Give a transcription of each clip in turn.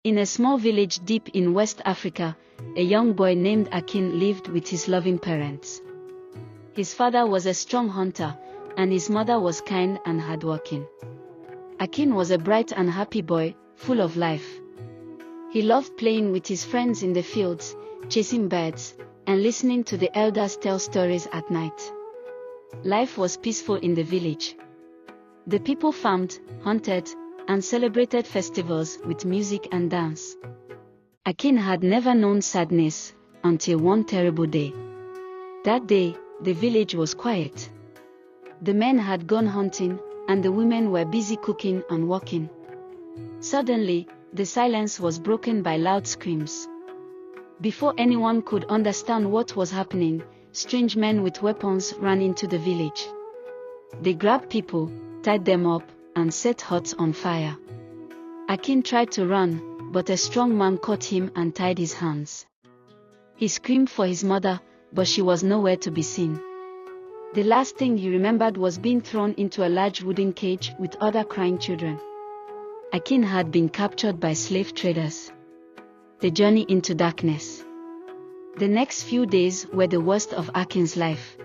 In a small village deep in West Africa, a young boy named Akin lived with his loving parents. His father was a strong hunter, and his mother was kind and hardworking. Akin was a bright and happy boy, full of life. He loved playing with his friends in the fields, chasing birds, and listening to the elders tell stories at night. Life was peaceful in the village. The people farmed, hunted, and celebrated festivals with music and dance. Akin had never known sadness until one terrible day. That day, the village was quiet. The men had gone hunting, and the women were busy cooking and working. Suddenly, the silence was broken by loud screams. Before anyone could understand what was happening, strange men with weapons ran into the village. They grabbed people, tied them up, and set huts on fire. Akin tried to run, but a strong man caught him and tied his hands. He screamed for his mother, but she was nowhere to be seen. The last thing he remembered was being thrown into a large wooden cage with other crying children. Akin had been captured by slave traders. The journey into darkness. The next few days were the worst of Akin's life.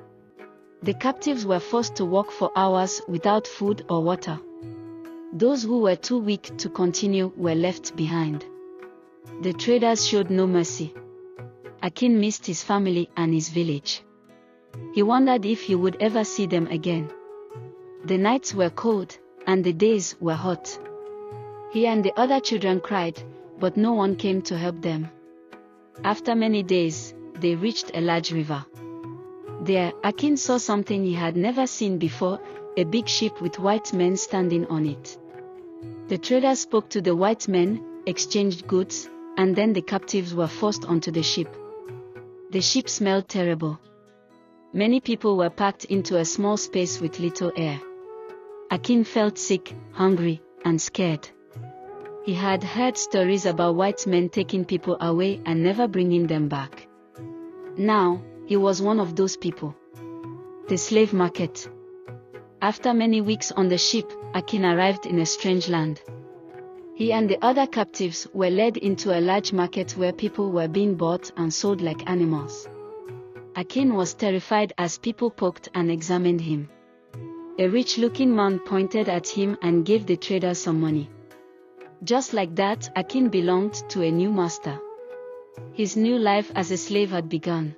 The captives were forced to walk for hours without food or water. Those who were too weak to continue were left behind. The traders showed no mercy. Akin missed his family and his village. He wondered if he would ever see them again. The nights were cold, and the days were hot. He and the other children cried, but no one came to help them. After many days, they reached a large river. There, Akin saw something he had never seen before, a big ship with white men standing on it. The traders spoke to the white men, exchanged goods, and then the captives were forced onto the ship. The ship smelled terrible. Many people were packed into a small space with little air. Akin felt sick, hungry, and scared. He had heard stories about white men taking people away and never bringing them back. Now, he was one of those people. The slave market. After many weeks on the ship, Akin arrived in a strange land. He and the other captives were led into a large market where people were being bought and sold like animals. Akin was terrified as people poked and examined him. A rich-looking man pointed at him and gave the trader some money. Just like that, Akin belonged to a new master. His new life as a slave had begun.